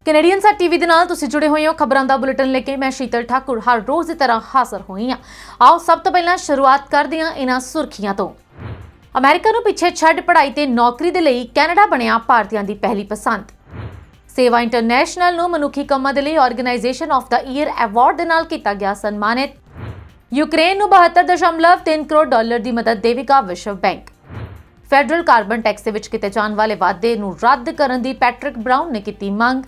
Canadian set TV ਦੇ ਨਾਲ ਤੁਸੀਂ ਜੁੜੇ ਹੋਏ ਹੋ। ਖਬਰਾਂ ਦਾ ਬੁਲੇਟਿਨ ਲੈ ਕੇ ਮੈਂ ਸ਼ੀਤਲ ਠਾਕੁਰ ਹਰ ਰੋਜ਼ ਦੀ ਤਰ੍ਹਾਂ ਹਾਜ਼ਰ ਹੋਈ ਹਾਂ। ਆਓ ਸਭ ਤੋਂ ਪਹਿਲਾਂ ਸ਼ੁਰੂਆਤ ਕਰਦੇ ਹਾਂ ਇਹਨਾਂ ਸੁਰਖੀਆਂ ਤੋਂ। ਅਮਰੀਕਾ ਨੂੰ ਪਿੱਛੇ ਛੱਡ ਪੜ੍ਹਾਈ ਤੇ ਨੌਕਰੀ ਦੇ ਲਈ ਕੈਨੇਡਾ ਬਣਿਆ ਭਾਰਤੀਆਂ ਦੀ ਪਹਿਲੀ ਪਸੰਦ। ਸੇਵਾ ਇੰਟਰਨੈਸ਼ਨਲ ਨੂੰ ਮਨੁੱਖੀ ਕੰਮਾਂ ਦੇ ਲਈ organisation of the year award ਦੇ ਨਾਲ ਕੀਤਾ ਗਿਆ ਸਨਮਾਨਿਤ। ਯੂਕਰੇਨ ਨੂੰ 72.3 ਕਰੋੜ ਡਾਲਰ ਦੀ ਮਦਦ ਦੇਵੇਗਾ ਵਿਸ਼ਵ ਬੈਂਕ। ਫੈਡਰਲ ਕਾਰਬਨ ਟੈਕਸ ਦੇ ਵਿੱਚ ਕੀਤੇ ਜਾਣ ਵਾਲੇ ਵਾਅਦੇ ਨੂੰ ਰੱਦ ਕਰਨ ਦੀ ਪੈਟਰਿਕ ਬਰਾਊਨ ਨੇ ਕੀਤੀ ਮੰਗ।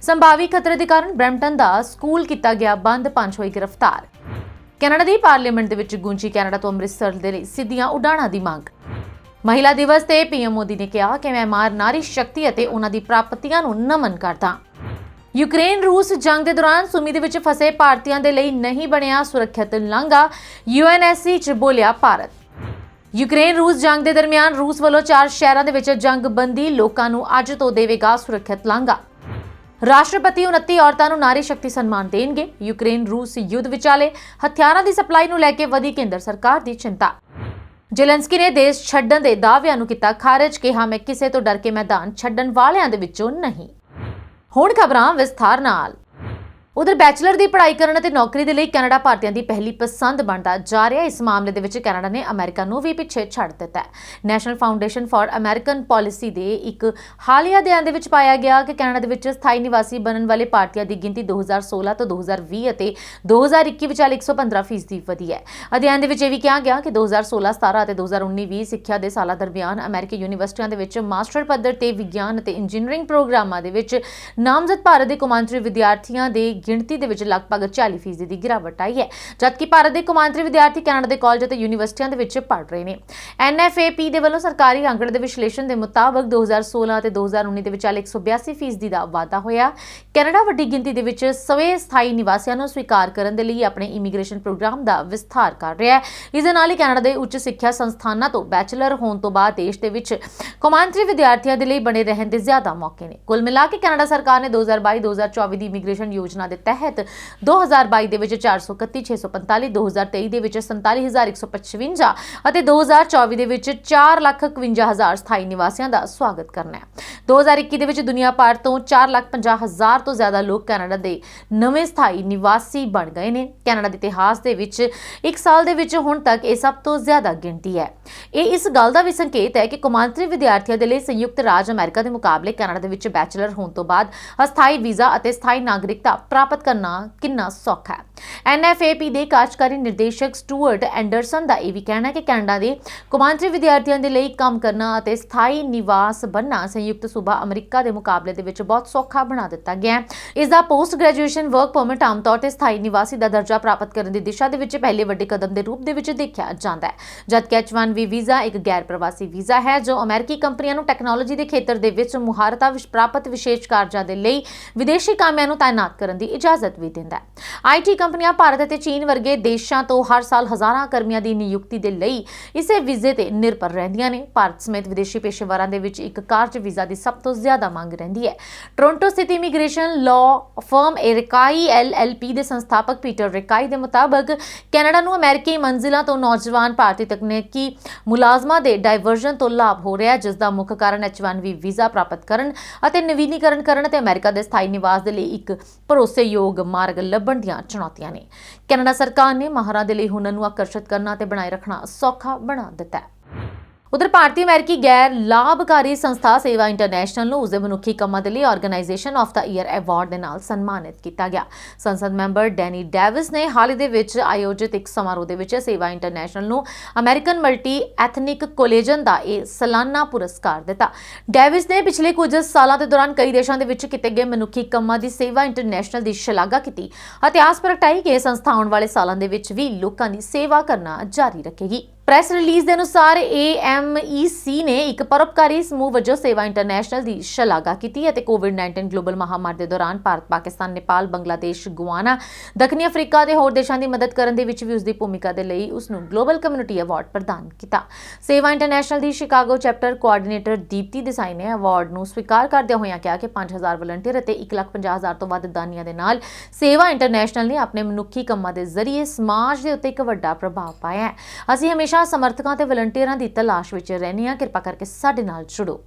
ਸੰਭਾਵੀ ਖਤਰੇ ਦੇ ਕਾਰਨ ਬਰੈਂਪਟਨ ਦਾ ਸਕੂਲ ਕੀਤਾ ਗਿਆ ਬੰਦ, 5 ਹੋਏ ਗ੍ਰਿਫਤਾਰ। ਕੈਨੇਡਾ ਦੀ ਪਾਰਲੀਮੈਂਟ ਦੇ ਵਿੱਚ ਗੂੰਜੀ ਕੈਨੇਡਾ ਤੋਂ ਅੰਮ੍ਰਿਤਸਰ ਦੇ ਲਈ ਸਿੱਧੀਆਂ ਉਡਾਣਾਂ ਦੀ ਮੰਗ। ਮਹਿਲਾ ਦਿਵਸ ਤੇ ਪੀਐਮ ਮੋਦੀ ਨੇ ਕਿਹਾ ਕਿ ਮੈਂ ਨਾਰੀ ਸ਼ਕਤੀ ਅਤੇ ਉਹਨਾਂ ਦੀ ਪ੍ਰਾਪਤੀਆਂ ਨੂੰ ਨਮਨ ਕਰਦਾ। ਯੂਕਰੇਨ ਰੂਸ ਜੰਗ ਦੇ ਦੌਰਾਨ ਸੁਮੀ ਦੇ ਵਿੱਚ ਫਸੇ ਭਾਰਤੀਆਂ ਦੇ ਲਈ ਨਹੀਂ ਬਣਿਆ ਸੁਰੱਖਿਅਤ ਲਾਂਘਾ, UNSC 'ਚ ਬੋਲਿਆ ਭਾਰਤ। ਯੂਕਰੇਨ ਰੂਸ ਜੰਗ ਦੇ ਦਰਮਿਆਨ ਰੂਸ ਵੱਲੋਂ 4 ਸ਼ਹਿਰਾਂ ਦੇ ਵਿੱਚ ਜੰਗਬੰਦੀ ਲੋਕਾਂ ਨੂੰ ਅੱਜ ਤੋਂ ਦੇਵੇਗਾ ਸੁਰੱਖਿਅਤ ਲਾਂਘਾ। ਰਾਸ਼ਟਰਪਤੀ 29 ਔਰਤਾਂ ਨੂੰ ਨਾਰੀ ਸ਼ਕਤੀ ਸਨਮਾਨ ਦੇਣਗੇ। ਯੂਕਰੇਨ ਰੂਸ ਯੁੱਧ ਵਿਚਾਲੇ ਹਥਿਆਰਾਂ ਦੀ ਸਪਲਾਈ ਨੂੰ ਲੈ ਕੇ ਵਧੀ ਕੇਂਦਰ ਸਰਕਾਰ ਦੀ ਚਿੰਤਾ। ਜ਼ੇਲੈਂਸਕੀ ਨੇ ਦੇਸ਼ ਛੱਡਣ ਦੇ ਦਾਅਵਿਆਂ ਨੂੰ ਕੀਤਾ ਖਾਰਜ, ਕਿਹਾ ਮੈਂ ਕਿਸੇ ਤੋਂ ਡਰ ਕੇ ਮੈਦਾਨ ਛੱਡਣ ਵਾਲਿਆਂ ਦੇ ਵਿੱਚੋਂ ਨਹੀਂ। ਹੁਣ ਖਬਰਾਂ ਵਿਸਥਾਰ ਨਾਲ। ਉਧਰ ਬੈਚਲਰ ਦੀ ਪੜ੍ਹਾਈ ਕਰਨ ਅਤੇ ਨੌਕਰੀ ਦੇ ਲਈ ਕੈਨੇਡਾ ਭਾਰਤੀਆਂ ਦੀ ਪਹਿਲੀ ਪਸੰਦ ਬਣਦਾ ਜਾ ਰਿਹਾ। ਇਸ ਮਾਮਲੇ ਦੇ ਵਿੱਚ ਕੈਨੇਡਾ ਨੇ ਅਮਰੀਕਾ ਨੂੰ ਵੀ ਪਿੱਛੇ ਛੱਡ ਦਿੱਤਾ ਹੈ। National foundation for American policy ਦੇ ਇੱਕ ਹਾਲੀਆ ਅਧਿਐਨ ਦੇ ਵਿੱਚ ਪਾਇਆ ਗਿਆ ਕਿ ਕੈਨੇਡਾ ਦੇ ਵਿੱਚ ਸਥਾਈ ਨਿਵਾਸੀ ਬਣਨ ਵਾਲੇ ਭਾਰਤੀਆਂ ਦੀ ਗਿਣਤੀ 2016 ਤੋਂ 2020 ਅਤੇ 2021 ਵਿਚਾਲੇ 115% ਵਧੀ ਹੈ। ਅਧਿਐਨ ਦੇ ਵਿੱਚ ਇਹ ਵੀ ਕਿਹਾ ਗਿਆ ਕਿ 2016-17 ਅਤੇ 2019-20 ਸਿੱਖਿਆ ਦੇ ਸਾਲਾਂ ਦਰਮਿਆਨ ਅਮਰੀਕੀ ਯੂਨੀਵਰਸਿਟੀਆਂ ਦੇ ਵਿੱਚ ਮਾਸਟਰ ਪੱਧਰ ਤੇ ਵਿਗਿਆਨ ਅਤੇ ਇੰਜੀਨੀਅਰਿੰਗ ਪ੍ਰੋਗਰਾਮਾਂ ਦੇ ਵਿੱਚ ਨਾਮਜ਼ਦ ਭਾਰਤ ਦੇ ਕੌਮਾਂਤਰੀ ਵਿਦਿਆਰਥੀਆਂ ਦੇ ਗਿਣਤੀ ਦੇ ਵਿੱਚ ਲਗਭਗ 40% ਦੀ ਗਿਰਾਵਟ ਆਈ ਹੈ, ਜਦਕਿ ਭਾਰਤ ਦੇ ਕੌਮਾਂਤਰੀ ਵਿਦਿਆਰਥੀ ਕੈਨੇਡਾ ਦੇ ਕਾਲਜ ਅਤੇ ਯੂਨੀਵਰਸਿਟੀਆਂ ਦੇ ਵਿੱਚ ਪੜ੍ਹ ਰਹੇ ਨੇ। NFAP ਦੇ ਵੱਲੋਂ ਸਰਕਾਰੀ ਅੰਕੜੇ ਦੇ ਵਿਸ਼ਲੇਸ਼ਣ ਦੇ ਮੁਤਾਬਕ 2016 ਅਤੇ 2019 ਦੇ ਵਿਚਾਲੇ 182% ਦਾ ਵਾਧਾ ਹੋਇਆ। ਕੈਨੇਡਾ ਵੱਡੀ ਗਿਣਤੀ ਦੇ ਵਿੱਚ ਸਵੈ ਸਥਾਈ ਨਿਵਾਸੀਆਂ ਨੂੰ ਸਵੀਕਾਰ ਕਰਨ ਦੇ ਲਈ ਆਪਣੇ ਇਮੀਗ੍ਰੇਸ਼ਨ ਪ੍ਰੋਗਰਾਮ ਦਾ ਵਿਸਥਾਰ ਕਰ ਰਿਹਾ ਹੈ। ਇਸ ਦੇ ਨਾਲ ਹੀ ਕੈਨੇਡਾ ਦੇ ਉੱਚ ਸਿੱਖਿਆ ਸੰਸਥਾਨਾਂ ਤੋਂ ਬੈਚਲਰ ਹੋਣ ਤੋਂ ਬਾਅਦ ਦੇਸ਼ ਦੇ ਵਿੱਚ ਕੌਮਾਂਤਰੀ ਵਿਦਿਆਰਥੀਆਂ ਦੇ ਲਈ ਬਣੇ ਰਹਿਣ ਦੇ ਜ਼ਿਆਦਾ ਮੌਕੇ ਨੇ। ਕੁੱਲ ਮਿਲਾ ਕੇ ਕੈਨੇਡਾ ਸਰਕਾਰ ਨੇ 2022-2024 ਦੀ ਇਮੀਗ੍ਰੇਸ਼ਨ ਯੋਜਨਾ ਦੇ ਤਹਿਤ 2022 ਦੇ ਵਿੱਚ 431,645, 2023 ਦੇ ਵਿੱਚ 47,155 ਅਤੇ 2024 ਦੇ ਵਿੱਚ 4,51,000 ਸਥਾਈ ਨਿਵਾਸੀਆਂ ਦਾ ਸਵਾਗਤ ਕਰਨਾ ਹੈ। 2021 ਦੇ ਵਿੱਚ ਦੁਨੀਆ ਭਰ ਤੋਂ 4,50,000 ਤੋਂ ਜ਼ਿਆਦਾ ਲੋਕ ਕੈਨੇਡਾ ਦੇ ਨਵੇਂ ਸਥਾਈ ਨਿਵਾਸੀ ਬਣ ਗਏ ਨੇ। ਕੈਨੇਡਾ ਦੇ ਇਤਿਹਾਸ ਦੇ ਵਿੱਚ ਇੱਕ ਸਾਲ ਦੇ ਵਿੱਚ ਹੁਣ ਤੱਕ ਇਹ ਸਭ ਤੋਂ ਜ਼ਿਆਦਾ ਗਿਣਤੀ ਹੈ। ਇਹ ਇਸ ਗੱਲ ਦਾ ਵੀ ਸੰਕੇਤ ਹੈ ਕਿ ਕੌਮਾਂਤਰੀ ਵਿਦਿਆਰਥੀਆਂ ਦੇ ਲਈ ਸੰਯੁਕਤ ਰਾਜ ਅਮਰੀਕਾ ਦੇ ਮੁਕਾਬਲੇ ਕੈਨੇਡਾ ਦੇ ਵਿੱਚ ਬੈਚਲਰ ਹੋਣ ਤੋਂ ਬਾਅਦ ਅਸਥਾਈ ਵੀਜ਼ਾ ਅਤੇ ਸਥਾਈ ਨਾਗਰਿਕਤਾ ਪ੍ਰਾਪਤ ਕਰਨਾ ਕਿੰਨਾ ਸੌਖਾ ਹੈ। NFAP ਦੇ ਕਾਰਜਕਾਰੀ ਨਿਰਦੇਸ਼ਕ ਸਟੂਅਰਟ ਐਂਡਰਸਨ ਦਾ ਇਹ ਵੀ ਕਹਿਣਾ ਹੈ ਕਿ ਕੈਨੇਡਾ ਦੇ ਕੌਮਾਂਤਰੀ ਵਿਦਿਆਰਥੀਆਂ ਦੇ ਲਈ ਕੰਮ ਕਰਨਾ ਅਤੇ ਸਥਾਈ ਨਿਵਾਸ ਬਣਨਾ ਸੰਯੁਕਤ ਸੂਬਾ ਅਮਰੀਕਾ ਦੇ ਮੁਕਾਬਲੇ ਦੇ ਵਿੱਚ ਬਹੁਤ ਸੌਖਾ ਬਣਾ ਦਿੱਤਾ ਗਿਆ ਹੈ। ਇਸ ਦਾ ਪੋਸਟ ਗ੍ਰੈਜੂਏਸ਼ਨ ਵਰਕ ਪਰਮਿਟ ਆਮ ਤੌਰ ਤੇ ਸਥਾਈ ਨਿਵਾਸੀ ਦਾ ਦਰਜਾ ਪ੍ਰਾਪਤ ਕਰਨ ਦੀ ਦਿਸ਼ਾ ਦੇ ਵਿੱਚ ਪਹਿਲੇ ਵੱਡੇ ਕਦਮ ਦੇ ਰੂਪ ਦੇ ਵਿੱਚ ਦੇਖਿਆ ਜਾਂਦਾ ਹੈ, ਜਦਕਿ H-1B ਵੀਜ਼ਾ ਇੱਕ ਗੈਰ ਪ੍ਰਵਾਸੀ ਵੀਜ਼ਾ ਹੈ ਜੋ ਅਮਰੀਕੀ ਕੰਪਨੀਆਂ ਨੂੰ ਟੈਕਨੋਲੋਜੀ ਦੇ ਖੇਤਰ ਦੇ ਵਿੱਚ ਮੁਹਾਰਤਾਂ ਪ੍ਰਾਪਤ ਵਿਸ਼ੇਸ਼ ਕਾਰਜਾਂ ਦੇ ਲਈ ਵਿਦੇਸ਼ੀ ਕਾਮਿਆਂ ਨੂੰ ਤਾਇਨਾਤ ਕਰਨ ਦੀ ਇਜਾਜ਼ਤ ਵੀ ਦਿੰਦਾ ਹੈ। IT ਕੰਪਨੀਆਂ ਭਾਰਤ ਅਤੇ ਚੀਨ ਵਰਗੇ ਦੇਸ਼ਾਂ ਤੋਂ ਹਰ ਸਾਲ ਹਜ਼ਾਰਾਂ ਕਰਮੀਆਂ ਦੀ ਨਿਯੁਕਤੀ ਦੇ ਲਈ ਇਸੇ ਵੀਜ਼ੇ ਤੇ ਨਿਰਭਰ ਰਹਿੰਦੀਆਂ ਨੇ। ਭਾਰਤ ਸਮੇਤ ਵਿਦੇਸ਼ੀ ਪੇਸ਼ੇਵਰਾਂ ਦੇ ਵਿੱਚ ਇੱਕ ਕਾਰਜ ਵੀਜ਼ਾ ਦੀ ਸਭ ਤੋਂ ਜ਼ਿਆਦਾ ਮੰਗ ਰਹਿੰਦੀ ਹੈ। ਟੋਰਾਂਟੋ ਸਥਿਤ ਇਮੀਗ੍ਰੇਸ਼ਨ ਲਾਅ ਫਰਮ ਰਿਕਾਈ LLP ਦੇ ਸੰਸਥਾਪਕ ਪੀਟਰ ਰਿਕਾਈ ਦੇ ਮੁਤਾਬਕ ਕੈਨੇਡਾ ਨੂੰ ਅਮਰੀਕੀ ਮੰਜ਼ਿਲਾਂ ਤੋਂ ਨੌਜਵਾਨ ਭਾਰਤੀ ਤਕਨੀਕੀ ਮੁਲਾਜ਼ਮਾਂ ਦੇ ਡਾਇਵਰਜਨ ਤੋਂ ਲਾਭ ਹੋ ਰਿਹਾ ਹੈ, ਜਿਸ ਦਾ ਮੁੱਖ ਕਾਰਨ H-1B ਵੀਜ਼ਾ ਪ੍ਰਾਪਤ ਕਰਨ ਅਤੇ ਨਵੀਨੀਕਰਨ ਕਰਨ ਅਤੇ ਅਮਰੀਕਾ ਦੇ ਸਥਾਈ ਨਿਵਾਸ ਦੇ ਲਈ ਇੱਕ ਭਰੋਸੇਯੋਗ ਮਾਰਗ ਲੱਭਣ ਦੀਆਂ ਚੁਣੌਤੀਆਂ ਨੇ। ਕੈਨੇਡਾ ਸਰਕਾਰ ਨੇ ਮਾਹਰਾਂ ਦੇ ਲਈ ਹੁਨਰ ਨੂੰ ਆਕਰਸ਼ਿਤ ਕਰਨਾ ਅਤੇ ਬਣਾਏ ਰੱਖਣਾ ਸੌਖਾ ਬਣਾ ਦਿੱਤਾ ਹੈ। ਉਧਰ ਭਾਰਤੀ ਅਮਰੀਕੀ ਗੈਰ ਲਾਭਕਾਰੀ ਸੰਸਥਾ ਸੇਵਾ ਇੰਟਰਨੈਸ਼ਨਲ ਨੂੰ ਉਸਦੇ ਮਨੁੱਖੀ ਕੰਮਾਂ ਦੇ ਲਈ organisation of the year award ਦੇ ਨਾਲ ਸਨਮਾਨਿਤ ਕੀਤਾ ਗਿਆ। ਸੰਸਦ ਮੈਂਬਰ ਡੈਨੀ ਡੇਵਿਸ ਨੇ ਹਾਲ ਹੀ ਦੇ ਵਿੱਚ ਆਯੋਜਿਤ ਇੱਕ ਸਮਾਰੋਹ ਦੇ ਵਿੱਚ ਸੇਵਾ ਇੰਟਰਨੈਸ਼ਨਲ ਨੂੰ ਅਮਰੀਕਨ ਮਲਟੀ ਐਥਨਿਕ ਕੋਲੇਜਨ ਦਾ ਇਹ ਸਾਲਾਨਾ ਪੁਰਸਕਾਰ ਦਿੱਤਾ। ਡੇਵਿਸ ਨੇ ਪਿਛਲੇ ਕੁਝ ਸਾਲਾਂ ਦੇ ਦੌਰਾਨ ਕਈ ਦੇਸ਼ਾਂ ਦੇ ਵਿੱਚ ਕੀਤੇ ਗਏ ਮਨੁੱਖੀ ਕੰਮਾਂ ਦੀ ਸੇਵਾ ਇੰਟਰਨੈਸ਼ਨਲ ਦੀ ਸ਼ਲਾਘਾ ਕੀਤੀ ਅਤੇ ਆਸ ਪ੍ਰਗਟਾਈ ਕਿ ਇਹ ਸੰਸਥਾ ਆਉਣ ਵਾਲੇ ਸਾਲਾਂ ਦੇ ਵਿੱਚ ਵੀ ਲੋਕਾਂ ਦੀ ਸੇਵਾ ਕਰਨਾ ਜਾਰੀ ਰੱਖੇਗੀ। ਪ੍ਰੈਸ ਰਿਲੀਜ਼ ਦੇ ਅਨੁਸਾਰ AMEC ਨੇ ਇੱਕ ਪਰਉਪਕਾਰੀ ਸਮੂਹ ਵਜੋਂ ਸੇਵਾ ਇੰਟਰਨੈਸ਼ਨਲ ਦੀ ਸ਼ਲਾਘਾ ਕੀਤੀ ਅਤੇ ਕੋਵਿਡ-19 ਗਲੋਬਲ ਮਹਾਮਾਰੀ ਦੇ ਦੌਰਾਨ ਭਾਰਤ, ਪਾਕਿਸਤਾਨ, ਨੇਪਾਲ, ਬੰਗਲਾਦੇਸ਼, ਗੁਆਨਾ, ਦੱਖਣੀ ਅਫਰੀਕਾ ਦੇ ਹੋਰ ਦੇਸ਼ਾਂ ਦੀ ਮਦਦ ਕਰਨ ਦੇ ਵਿੱਚ ਵੀ ਉਸ ਦੀ ਭੂਮਿਕਾ ਦੇ ਲਈ ਉਸ ਨੂੰ ਗਲੋਬਲ ਕਮਿਊਨਿਟੀ ਅਵਾਰਡ ਪ੍ਰਦਾਨ ਕੀਤਾ। ਸੇਵਾ ਇੰਟਰਨੈਸ਼ਨਲ ਦੀ Chicago chapter coordinator Deepti Desai ਨੇ ਅਵਾਰਡ ਨੂੰ ਸਵੀਕਾਰ ਕਰਦਿਆਂ ਹੋਇਆਂ ਕਿਹਾ ਕਿ 5000 ਵਲੰਟੀਅਰ ਅਤੇ 1,50,000 ਤੋਂ ਵੱਧ ਦਾਨੀਆਂ ਦੇ ਨਾਲ ਸੇਵਾ ਇੰਟਰਨੈਸ਼ਨਲ ਨੇ ਆਪਣੇ ਮਨੁੱਖੀ ਕੰਮਾਂ ਦੇ ਜ਼ਰੀਏ ਸਮਾਜ ਦੇ ਉੱਤੇ ਇੱਕ ਵੱਡਾ ਪ੍ਰਭਾਵ ਪਾਇਆ ਹੈ। ਅਸੀਂ ਹਮੇਸ਼ਾ ਸਮਰਥਕਾਂ ਤੇ ਵਲੰਟੀਅਰਾਂ ਦੀ ਤਲਾਸ਼ ਵਿੱਚ ਰਹਿੰਦੇ ਹਾਂ। ਕਿਰਪਾ ਕਰਕੇ ਸਾਡੇ ਨਾਲ ਜੁੜੋ।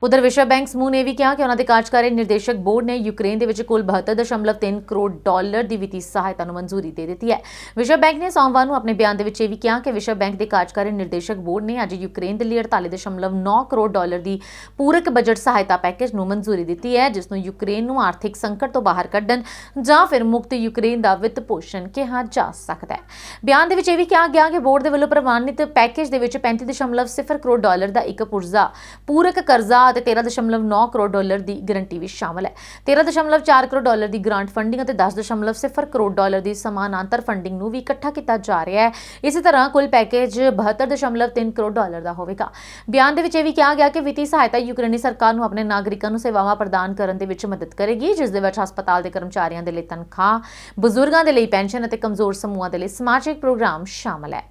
ਉਧਰ ਵਿਸ਼ਵ ਬੈਂਕ ਸਮੂਹ ਨੇ ਵੀ ਕਿਹਾ ਕਿ ਉਹਨਾਂ ਦੇ ਕਾਰਜਕਾਰੀ ਨਿਰਦੇਸ਼ਕ ਬੋਰਡ ਨੇ ਯੂਕਰੇਨ ਦੇ ਵਿੱਚ ਕੁੱਲ 72.3 ਕਰੋੜ ਡਾਲਰ ਦੀ ਵਿੱਤੀ ਸਹਾਇਤਾ ਨੂੰ ਮਨਜ਼ੂਰੀ ਦੇ ਦਿੱਤੀ ਹੈ। ਵਿਸ਼ਵ ਬੈਂਕ ਨੇ ਸੋਮਵਾਰ ਨੂੰ ਆਪਣੇ ਬਿਆਨ ਦੇ ਵਿੱਚ ਇਹ ਵੀ ਕਿਹਾ ਕਿ ਵਿਸ਼ਵ ਬੈਂਕ ਦੇ ਕਾਰਜਕਾਰੀ ਨਿਰਦੇਸ਼ਕ ਬੋਰਡ ਨੇ ਅੱਜ ਯੂਕਰੇਨ ਦੇ ਲਈ 48.9 ਕਰੋੜ ਡਾਲਰ ਦੀ ਪੂਰਕ ਬਜਟ ਸਹਾਇਤਾ ਪੈਕੇਜ ਨੂੰ ਮਨਜ਼ੂਰੀ ਦਿੱਤੀ ਹੈ, ਜਿਸ ਨੂੰ ਯੂਕਰੇਨ ਨੂੰ ਆਰਥਿਕ ਸੰਕਟ ਤੋਂ ਬਾਹਰ ਕੱਢਣ ਜਾਂ ਫਿਰ ਮੁਕਤ ਯੂਕਰੇਨ ਦਾ ਵਿੱਤ ਪੋਸ਼ਣ ਕਿਹਾ ਜਾ ਸਕਦਾ ਹੈ। ਬਿਆਨ ਦੇ ਵਿੱਚ ਇਹ ਵੀ ਕਿਹਾ ਗਿਆ ਕਿ ਬੋਰਡ ਦੇ ਵੱਲੋਂ ਪ੍ਰਵਾਨਿਤ ਪੈਕੇਜ ਦੇ ਵਿੱਚ 35.0 ਕਰੋੜ ਡਾਲਰ ਦਾ ਇੱਕ ਪੁਰਜ਼ਾ ਪੂਰਕ ਕਰਜ਼ਾ ਅਤੇ 13.9 ਕਰੋੜ ਡਾਲਰ ਦੀ ਗਰੰਟੀ ਵੀ ਸ਼ਾਮਲ ਹੈ। 13.4 ਕਰੋੜ ਡਾਲਰ ਦੀ ਗ੍ਰਾਂਟ ਫੰਡਿੰਗ ਅਤੇ 10.0 ਕਰੋੜ ਡਾਲਰ ਦੀ ਸਮਾਨਾਂਤਰ ਫੰਡਿੰਗ ਨੂੰ ਵੀ ਇਕੱਠਾ ਕੀਤਾ ਜਾ ਰਿਹਾ ਹੈ। ਇਸੇ ਤਰ੍ਹਾਂ ਕੁੱਲ ਪੈਕੇਜ 72.3 ਕਰੋੜ ਡਾਲਰ ਦਾ ਹੋਵੇਗਾ। ਬਿਆਨ ਦੇ ਵਿੱਚ ਇਹ ਵੀ ਕਿਹਾ ਗਿਆ ਕਿ ਵਿੱਤੀ ਸਹਾਇਤਾ ਯੂਕਰੇਨੀ ਸਰਕਾਰ ਨੂੰ ਆਪਣੇ ਨਾਗਰਿਕਾਂ ਨੂੰ ਸੇਵਾਵਾਂ ਪ੍ਰਦਾਨ ਕਰਨ ਦੇ ਵਿੱਚ ਮਦਦ ਕਰੇਗੀ, ਜਿਸ ਦੇ ਵਿੱਚ ਹਸਪਤਾਲ ਦੇ ਕਰਮਚਾਰੀਆਂ ਦੇ ਲਈ ਤਨਖਾਹ, ਬਜ਼ੁਰਗਾਂ ਦੇ ਲਈ ਪੈਨਸ਼ਨ ਅਤੇ ਕਮਜ਼ੋਰ ਸਮੂਹਾਂ ਦੇ ਲਈ ਸਮਾਜਿਕ ਪ੍ਰੋਗਰਾਮ ਸ਼ਾਮਲ ਹੈ।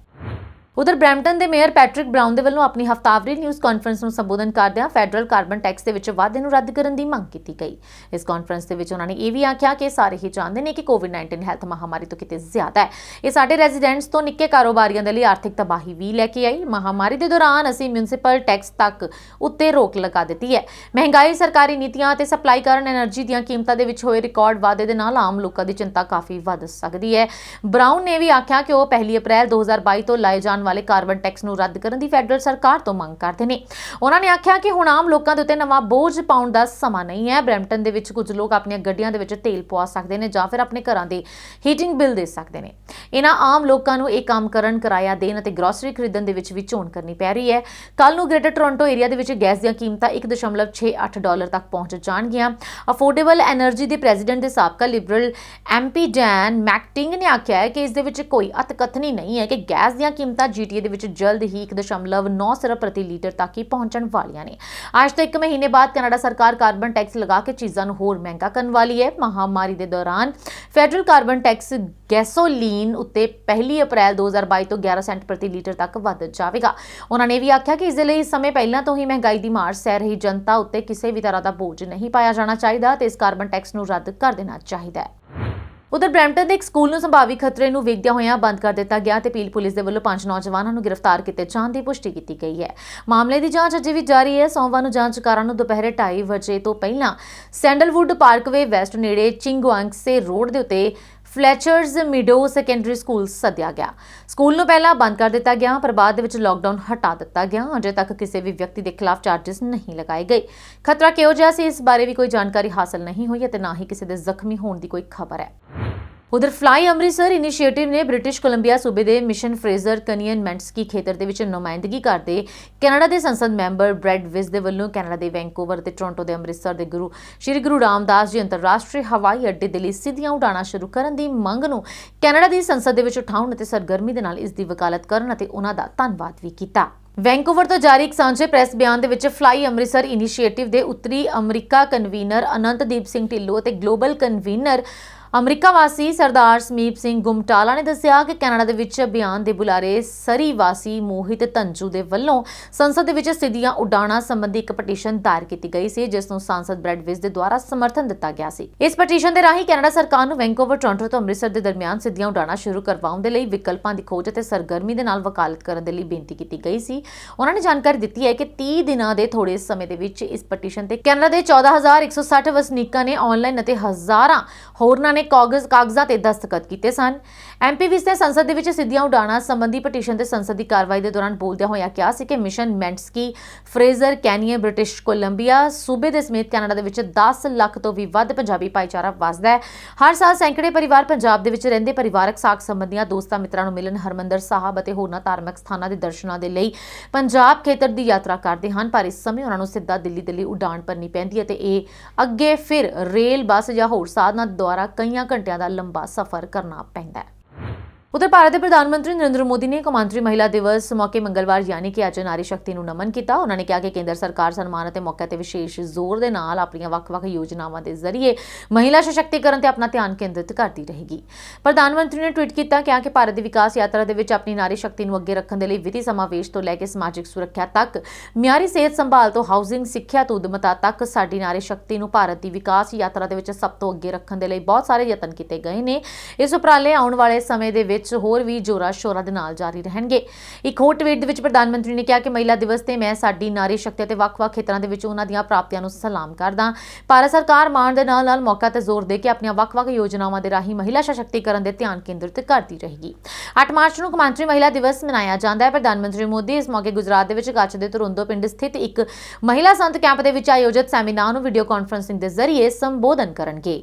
ਉਧਰ ਬਰੈਂਪਟਨ ਦੇ ਮੇਅਰ ਪੈਟਰਿਕ ਬਰਾਊਨ ਦੇ ਵੱਲੋਂ ਆਪਣੀ ਹਫ਼ਤਾਵਾਰੀ ਨਿਊਜ਼ ਕਾਨਫਰੰਸ ਨੂੰ ਸੰਬੋਧਨ ਕਰਦਿਆਂ ਫੈਡਰਲ ਕਾਰਬਨ ਟੈਕਸ ਦੇ ਵਿੱਚ ਵਾਧੇ ਨੂੰ ਰੱਦ ਕਰਨ ਦੀ ਮੰਗ ਕੀਤੀ ਗਈ। ਇਸ ਕਾਨਫਰੰਸ ਦੇ ਵਿੱਚ ਉਹਨਾਂ ਨੇ ਇਹ ਵੀ ਆਖਿਆ ਕਿ ਸਾਰੇ ਹੀ ਜਾਣਦੇ ਨੇ ਕਿ ਕੋਵਿਡ-19 ਹੈਲਥ ਮਹਾਮਾਰੀ ਤੋਂ ਕਿਤੇ ਜ਼ਿਆਦਾ ਹੈ। ਇਹ ਸਾਡੇ ਰੈਜ਼ੀਡੈਂਟਸ ਤੋਂ ਨਿੱਕੇ ਕਾਰੋਬਾਰੀਆਂ ਦੇ ਲਈ ਆਰਥਿਕ ਤਬਾਹੀ ਵੀ ਲੈ ਕੇ ਆਈ। ਮਹਾਮਾਰੀ ਦੇ ਦੌਰਾਨ ਅਸੀਂ ਮਿਊਨਿਸਪਲ ਟੈਕਸ ਤੱਕ ਉੱਤੇ ਰੋਕ ਲਗਾ ਦਿੱਤੀ ਹੈ। ਮਹਿੰਗਾਈ, ਸਰਕਾਰੀ ਨੀਤੀਆਂ ਅਤੇ ਸਪਲਾਈ ਕਾਰਨ એનર્ਜੀ ਦੀਆਂ ਕੀਮਤਾਂ ਦੇ ਵਿੱਚ ਹੋਏ ਰਿਕਾਰਡ ਵਾਧੇ ਦੇ ਨਾਲ ਆਮ ਲੋਕਾਂ ਦੀ ਚਿੰਤਾ ਕਾਫੀ ਵੱਧ ਸਕਦੀ ਹੈ। ਬਰਾਊਨ ਨੇ ਵੀ ਆਖਿਆ ਕਿ ਉਹ 1 ਅਪ੍ਰੈਲ 2022 ਤੋਂ ਲਾਏ ਜਾਣ ਵਾਲੇ ਕਾਰਬਨ ਟੈਕਸ ਨੂੰ ਰੱਦ ਕਰਨ ਦੀ ਫੈਡਰਲ ਸਰਕਾਰ ਤੋਂ ਮੰਗ ਕਰਦੇ ਨੇ। ਉਹਨਾਂ ਨੇ ਆਖਿਆ ਕਿ ਹੁਣ ਆਮ ਲੋਕਾਂ ਦੇ ਉੱਤੇ ਨਵਾਂ ਬੋਝ ਪਾਉਣ ਦਾ ਸਮਾਂ ਨਹੀਂ ਹੈ। ਬਰੈਂਪਟਨ ਦੇ ਵਿੱਚ ਕੁਝ ਲੋਕ ਆਪਣੀਆਂ ਗੱਡੀਆਂ ਦੇ ਵਿੱਚ ਤੇਲ ਪਵਾ ਸਕਦੇ ਨੇ ਜਾਂ ਫਿਰ ਆਪਣੇ ਘਰਾਂ ਦੇ ਹੀਟਿੰਗ ਬਿੱਲ ਦੇ ਸਕਦੇ ਨੇ। ਇਹਨਾਂ ਆਮ ਲੋਕਾਂ ਨੂੰ ਇਹ ਕੰਮ ਕਰਨ, ਕਿਰਾਇਆ ਦੇਣ ਅਤੇ ਗਰੋਸਰੀ ਖਰੀਦਣ ਦੇ ਵਿੱਚ ਵੀ ਚੋਣ ਕਰਨੀ ਪੈ ਰਹੀ ਹੈ। ਕੱਲ ਨੂੰ ਗ੍ਰੇਟਰ ਟੋਰਾਂਟੋ ਏਰੀਆ ਦੇ ਵਿੱਚ ਗੈਸ ਦੀਆਂ ਕੀਮਤਾਂ 1.68 ਡਾਲਰ ਤੱਕ ਪਹੁੰਚ ਜਾਣਗੀਆਂ। ਅਫੋਰਡੇਬਲ ਐਨਰਜੀ ਦੇ ਪ੍ਰੈਜ਼ੀਡੈਂਟ ਦੇ ਸਾਬਕਾ ਲਿਬਰਲ MP ਡੈਨ ਮੈਕਟਿੰਗ ਨੇ ਆਖਿਆ ਹੈ ਕਿ ਇਸ ਦੇ ਵਿੱਚ ਕੋਈ ਅਤਕਥਨੀ ਨਹੀਂ ਹੈ ਕਿ ਗੈਸ ਦੀਆਂ ਕੀਮਤਾਂ GTA ਦੇ ਵਿੱਚ ਜਲਦ ਹੀ 1.9 ਸਿਰਫ ਪ੍ਰਤੀ ਲੀਟਰ ਤੱਕ ਹੀ ਪਹੁੰਚਣ ਵਾਲੀਆਂ ਨੇ। ਅੱਜ ਤੋਂ 1 ਮਹੀਨੇ ਬਾਅਦ ਕੈਨੇਡਾ ਸਰਕਾਰ ਕਾਰਬਨ ਟੈਕਸ ਲਗਾ ਕੇ ਚੀਜ਼ਾਂ ਨੂੰ ਹੋਰ ਮਹਿੰਗਾ ਕਰਨ ਵਾਲੀ ਹੈ। ਮਹਾਮਾਰੀ ਦੇ ਦੌਰਾਨ ਫੈਡਰਲ ਕਾਰਬਨ ਟੈਕਸ ਗੈਸੋਲੀਨ ਉੱਤੇ 1 ਅਪ੍ਰੈਲ 2022 ਤੋਂ 11 ਸੈਂਟ ਪ੍ਰਤੀ ਲੀਟਰ ਤੱਕ ਵੱਧ ਜਾਵੇਗਾ। ਉਹਨਾਂ ਨੇ ਵੀ ਆਖਿਆ ਕਿ ਇਸ ਦੇ ਲਈ ਇਸ ਸਮੇਂ ਪਹਿਲਾਂ ਤੋਂ ਹੀ ਮਹਿੰਗਾਈ ਦੀ ਮਾਰ ਸਹਿ ਰਹੀ ਜਨਤਾ ਉੱਤੇ ਕਿਸੇ ਵੀ ਤਰ੍ਹਾਂ ਦਾ ਬੋਝ ਨਹੀਂ ਪਾਇਆ ਜਾਣਾ ਚਾਹੀਦਾ ਤੇ ਇਸ ਕਾਰਬਨ ਟੈਕਸ ਨੂੰ ਰੱਦ ਕਰ ਦੇਣਾ ਚਾਹੀਦਾ ਹੈ। ਉਧਰ ਬਰੈਂਪਟਨ ਦੇ ਇੱਕ ਸਕੂਲ ਨੂੰ ਸੰਭਾਵੀ ਖਤਰੇ ਨੂੰ ਵੇਖਦਿਆਂ ਹੋਇਆਂ ਬੰਦ ਕਰ ਦਿੱਤਾ ਗਿਆ ਤੇ ਪੀਲ ਪੁਲਿਸ ਦੇ ਵੱਲੋਂ 5 ਨੌਜਵਾਨਾਂ ਨੂੰ ਗ੍ਰਿਫਤਾਰ ਕੀਤੇ ਜਾਣ ਦੀ ਪੁਸ਼ਟੀ ਕੀਤੀ ਗਈ ਹੈ। ਮਾਮਲੇ ਦੀ ਜਾਂਚ ਅਜੇ ਵੀ ਜਾਰੀ ਹੈ। ਸੋਮਵਾਰ ਨੂੰ ਜਾਂਚਕਾਰਾਂ ਨੂੰ ਦੁਪਹਿਰੇ 2:30 ਵਜੇ ਤੋਂ ਪਹਿਲਾਂ ਸੈਂਡਲਵੁੱਡ ਪਾਰਕਵੇ ਵੈਸਟ ਨੇੜੇ ਚਿੰਗਵਾਂਗਸੇ ਰੋਡ ਦੇ ਉੱਤੇ ਫਲੈਚਰਜ਼ ਮੀਡੋ ਸੈਕੰਡਰੀ ਸਕੂਲ ਸੱਦਿਆ ਗਿਆ। ਸਕੂਲ ਨੂੰ ਪਹਿਲਾਂ ਬੰਦ ਕਰ ਦਿੱਤਾ ਗਿਆ ਪਰ ਬਾਅਦ ਦੇ ਵਿੱਚ ਲਾਕਡਾਊਨ ਹਟਾ ਦਿੱਤਾ ਗਿਆ। ਅਜੇ ਤੱਕ ਕਿਸੇ ਵੀ ਵਿਅਕਤੀ ਦੇ ਖਿਲਾਫ ਚਾਰजेस ਨਹੀਂ ਲਗਾਏ ਗਏ। ਖਤਰਾ ਕਿਹੋ ਜਿਹਾ ਸੀ, ਇਸ ਬਾਰੇ ਵੀ ਕੋਈ ਜਾਣਕਾਰੀ ਹਾਸਲ ਨਹੀਂ ਹੋਈ ਅਤੇ ਨਾ ਹੀ ਕਿਸੇ ਦੇ ਜ਼ਖਮੀ ਹੋਣ ਦੀ ਕੋਈ ਖਬਰ ਹੈ। ਉਧਰ ਫਲਾਈ ਅੰਮ੍ਰਿਤਸਰ ਇਨੀਸ਼ੀਏਟਿਵ ਨੇ ਬ੍ਰਿਟਿਸ਼ ਕੋਲੰਬੀਆ ਸੂਬੇ ਦੇ ਮਿਸ਼ਨ ਫਰੇਜ਼ਰ ਕਨਵੀਨਮੈਂਟਸਕੀ ਖੇਤਰ ਦੇ ਵਿੱਚ ਨੁਮਾਇੰਦਗੀ ਕਰਦੇ ਕੈਨੇਡਾ ਦੇ ਸੰਸਦ ਮੈਂਬਰ ਬ੍ਰੈਡ ਵਿਸ ਦੇ ਵੱਲੋਂ ਕੈਨੇਡਾ ਦੇ ਵੈਂਕੂਵਰ ਤੇ ਟੋਰਾਂਟੋ ਦੇ ਅੰਮ੍ਰਿਤਸਰ ਦੇ ਸ਼੍ਰੀ ਗੁਰੂ ਰਾਮਦਾਸ ਜੀ ਅੰਤਰਰਾਸ਼ਟਰੀ ਹਵਾਈ ਅੱਡੇ ਦੇ ਲਈ ਸਿੱਧੀਆਂ ਉਡਾਣਾਂ ਸ਼ੁਰੂ ਕਰਨ ਦੀ ਮੰਗ ਨੂੰ ਕੈਨੇਡਾ ਦੀ ਸੰਸਦ ਦੇ ਵਿੱਚ ਉਠਾਉਣ ਅਤੇ ਸਰਗਰਮੀ ਦੇ ਨਾਲ ਇਸ ਦੀ ਵਕਾਲਤ ਕਰਨ ਅਤੇ ਉਹਨਾਂ ਦਾ ਧੰਨਵਾਦ ਵੀ ਕੀਤਾ। ਵੈਂਕੂਵਰ ਤੋਂ ਜਾਰੀ ਇੱਕ ਸਾਂਝੇ ਪ੍ਰੈਸ ਬਿਆਨ ਦੇ ਵਿੱਚ ਫਲਾਈ ਅੰਮ੍ਰਿਤਸਰ ਇਨੀਸ਼ੀਏਟਿਵ ਦੇ ਉੱਤਰੀ ਅਮਰੀਕਾ ਕਨਵੀਨਰ ਅਨੰਤਦੀਪ ਸਿੰਘ ਢਿੱਲੋਂ ਅਤੇ ਗਲੋਬਲ ਕਨਵੀਨਰ ਅਮਰੀਕਾ ਵਾਸੀ ਸਰਦਾਰ ਸਮੀਪ ਸਿੰਘ ਗੁਮਟਾਲਾ ਨੇ ਦੱਸਿਆ ਕਿ ਕੈਨੇਡਾ ਦੇ ਵਿੱਚ ਅਭਿਆਨ ਦੇ ਬੁਲਾਰੇ ਸਰੀ ਵਾਸੀ ਮੋਹਿਤ ਧੰਜੂ ਦੇ ਵੱਲੋਂ ਸੰਸਦ ਦੇ ਵਿੱਚ ਸਿੱਧੀਆਂ ਉਡਾਣਾਂ ਸੰਬੰਧੀ ਇੱਕ ਪਟੀਸ਼ਨ ਦਾਇਰ ਕੀਤੀ ਗਈ ਸੀ, ਜਿਸ ਨੂੰ ਸਾਂਸਦ ਬ੍ਰੈਡ ਵਿਸ ਦੇ ਦੁਆਰਾ ਸਮਰਥਨ ਦਿੱਤਾ ਗਿਆ ਸੀ। ਇਸ ਪਟੀਸ਼ਨ ਦੇ ਰਾਹੀਂ ਕੈਨੇਡਾ ਸਰਕਾਰ ਨੂੰ ਵੈਂਕੂਵਰ, ਟੋਰਾਂਟੋ ਤੋਂ ਅੰਮ੍ਰਿਤਸਰ ਦੇ ਦਰਮਿਆਨ ਸਿੱਧੀਆਂ ਉਡਾਣਾਂ ਸ਼ੁਰੂ ਕਰਵਾਉਣ ਦੇ ਲਈ ਵਿਕਲਪਾਂ ਦੀ ਖੋਜ ਅਤੇ ਸਰਗਰਮੀ ਦੇ ਨਾਲ ਵਕਾਲਤ ਕਰਨ ਦੇ ਲਈ ਬੇਨਤੀ ਕੀਤੀ ਗਈ ਸੀ। ਉਹਨਾਂ ਨੇ ਜਾਣਕਾਰੀ ਦਿੱਤੀ ਹੈ ਕਿ 30 ਦਿਨਾਂ ਦੇ ਥੋੜੇ ਸਮੇਂ ਦੇ ਵਿੱਚ ਇਸ ਪਟੀਸ਼ਨ ਤੇ ਕੈਨੇਡਾ ਦੇ 14,160 ਵਸਨੀਕਾਂ ਨੇ ਆਨਲਾਈਨ ਅਤੇ ਹਜ਼ਾਰਾਂ ਹੋਰਨਾਂ ਨੇ ਕਾਗਜ਼ਾਂ ਤੇ ਦਸਤਖਤ ਕੀਤੇ ਸਨ। MP ਵਿਸ ਨੇ ਸੰਸਦ ਦੇ ਵਿੱਚ ਸਿੱਧੀਆਂ ਉਡਾਣਾਂ ਸੰਬੰਧੀ ਪਟੀਸ਼ਨ ਤੇ ਸੰਸਦ ਦੀ ਕਾਰਵਾਈ ਦੇ ਦੌਰਾਨ ਬੋਲਦਿਆਂ ਹੋਇਆ ਕਿਹਾ ਸੀ ਕਿ ਮਿਸ਼ਨ ਮੈਂਟਸਕੀ ਫਰੇਜ਼ਰ ਕੈਨੀਆ ਬ੍ਰਿਟਿਸ਼ ਕੋਲੰਬੀਆ ਸੂਬੇ ਦੇ ਸਮੇਤ ਕੈਨੇਡਾ ਦੇ ਵਿੱਚ 10 ਲੱਖ ਤੋਂ ਵੀ ਵੱਧ ਪੰਜਾਬੀ ਭਾਈਚਾਰਾ ਵਸਦਾ ਹੈ। ਹਰ ਸਾਲ ਸੈਂਕੜੇ ਪਰਿਵਾਰ ਪੰਜਾਬ ਦੇ ਵਿੱਚ ਰਹਿੰਦੇ ਪਰਿਵਾਰਕ ਸਾਕ ਸੰਬੰਧੀਆਂ ਦੋਸਤਾਂ ਮਿੱਤਰਾਂ ਨੂੰ ਮਿਲਣ ਹਰਮੰਦਰ ਸਾਹਿਬ ਅਤੇ ਹੋਰਨਾਂ ਧਾਰਮਿਕ ਸਥਾਨਾਂ ਦੇ ਦਰਸ਼ਨਾਂ ਦੇ ਲਈ ਪੰਜਾਬ ਖੇਤਰ ਦੀ ਯਾਤਰਾ ਕਰਦੇ ਹਨ, ਪਰ ਇਸ ਸਮੇਂ ਉਹਨਾਂ ਨੂੰ ਸਿੱਧਾ ਦਿੱਲੀ ਦੇ ਲਈ ਉਡਾਣ ਭਰਨੀ ਪੈਂਦੀ ਹੈ ਤੇ ਇਹ ਅੱਗੇ ਫਿਰ ਰੇਲ, ਬੱਸ ਜਾਂ ਹੋਰ ਸਾਧਨਾਂ ਦੁਆਰਾ ਕਈਆਂ ਘੰਟਿਆਂ ਦਾ ਲੰਬਾ ਸਫ਼ਰ ਕਰਨਾ ਪੈਂਦਾ ਹੈ। उधर भारत के प्रधानमंत्री नरेंद्र मोदी ने कौमांतरी महिला दिवस मौके मंगलवार यानी कि अज नारी शक्ति ਨੂੰ ਨਮਨ ਕੀਤਾ। ਉਹਨਾਂ ਨੇ ਕਿਹਾ ਕਿ ਕੇਂਦਰ ਸਰਕਾਰ ਸਨਮਾਨ ਅਤੇ ਮੌਕੇ ਤੇ ਵਿਸ਼ੇਸ਼ ਜ਼ੋਰ ਦੇ ਨਾਲ ਆਪਣੀਆਂ ਵੱਖ-ਵੱਖ ਯੋਜਨਾਵਾਂ ਦੇ ਜ਼ਰੀਏ ਮਹਿਲਾ ਸਸ਼ਕਤੀਕਰਨ ਤੇ ਆਪਣਾ ਧਿਆਨ ਕੇਂਦਰਿਤ ਕਰਦੀ ਰਹੇਗੀ। ਪ੍ਰਧਾਨ ਮੰਤਰੀ ਨੇ ਟਵੀਟ ਕੀਤਾ ਕਿ ਭਾਰਤ ਦੀ ਵਿਕਾਸ ਯਾਤਰਾ ਦੇ ਵਿੱਚ ਆਪਣੀ ਨਾਰੀ ਸ਼ਕਤੀ ਨੂੰ ਅੱਗੇ ਰੱਖਣ ਦੇ ਲਈ ਵਿੱਤੀ ਸਮਾਵੇਸ਼ ਤੋਂ ਲੈ ਕੇ ਸਮਾਜਿਕ ਸੁਰੱਖਿਆ ਤੱਕ, ਮਿਆਰੀ ਸਿਹਤ ਸੰਭਾਲ ਤੋਂ ਹਾਊਸਿੰਗ, ਸਿੱਖਿਆ ਤੋਂ ਉਦਮਤਾ ਤੱਕ ਸਾਡੀ ਨਾਰੀ ਸ਼ਕਤੀ ਨੂੰ ਭਾਰਤ ਦੀ ਵਿਕਾਸ ਯਾਤਰਾ ਦੇ ਵਿੱਚ ਸਭ ਤੋਂ ਅੱਗੇ ਰੱਖਣ ਦੇ ਲਈ ਬਹੁਤ ਸਾਰੇ ਯਤਨ ਕੀਤੇ ਗਏ ਨੇ। ਇਸ ਉਪਰਾਲੇ ਆਉਣ ਵਾਲੇ ਸਮੇਂ ਦੇ ਵਿੱਚ ਵਿੱਚ ਹੋਰ ਵੀ ਜ਼ੋਰਾਂ ਸ਼ੋਰਾਂ ਦੇ ਨਾਲ ਜਾਰੀ ਰਹਿਣਗੇ। ਇੱਕ ਹੋਰ ਟਵੀਟ ਦੇ ਵਿੱਚ ਪ੍ਰਧਾਨ ਮੰਤਰੀ ਨੇ ਕਿਹਾ ਕਿ ਮਹਿਲਾ ਦਿਵਸ ਤੇ ਮੈਂ ਸਾਡੀ ਨਾਰੀ ਸ਼ਕਤੀ ਅਤੇ ਵੱਖ-ਵੱਖ ਖੇਤਰਾਂ ਦੇ ਵਿੱਚ ਉਹਨਾਂ ਦੀਆਂ ਪ੍ਰਾਪਤੀਆਂ ਨੂੰ ਸਲਾਮ ਕਰਦਾ। ਭਾਰਤ ਸਰਕਾਰ ਮਾਣ ਦੇ ਨਾਲ-ਨਾਲ ਮੌਕਾ ਤੇ ਜ਼ੋਰ ਦੇ ਕੇ ਆਪਣੀਆਂ ਵੱਖ-ਵੱਖ ਯੋਜਨਾਵਾਂ ਦੇ ਰਾਹੀਂ ਮਹਿਲਾ ਸਸ਼ਕਤੀਕਰਨ ਦੇ ਧਿਆਨ ਕੇਂਦਰਿਤ ਕਰਦੀ ਰਹੇਗੀ। 8 ਮਾਰਚ ਨੂੰ ਕੌਮਾਂਤਰੀ ਮਹਿਲਾ ਦਿਵਸ ਮਨਾਇਆ ਜਾਂਦਾ ਹੈ। ਪ੍ਰਧਾਨ ਮੰਤਰੀ ਮੋਦੀ ਇਸ ਮੌਕੇ ਗੁਜਰਾਤ ਦੇ ਵਿੱਚ ਕੱਛ ਦੇ ਧੁਰੰਦੋ ਪਿੰਡ ਸਥਿਤ ਇੱਕ ਮਹਿਲਾ ਸੰਤ ਕੈਂਪ ਦੇ ਵਿੱਚ ਆਯੋਜਿਤ ਸੈਮੀਨਾਰ ਨੂੰ ਵੀਡੀਓ ਕਾਨਫਰੰਸਿੰਗ ਦੇ ਜ਼ਰੀਏ ਸੰਬੋਧਨ ਕਰਨਗੇ।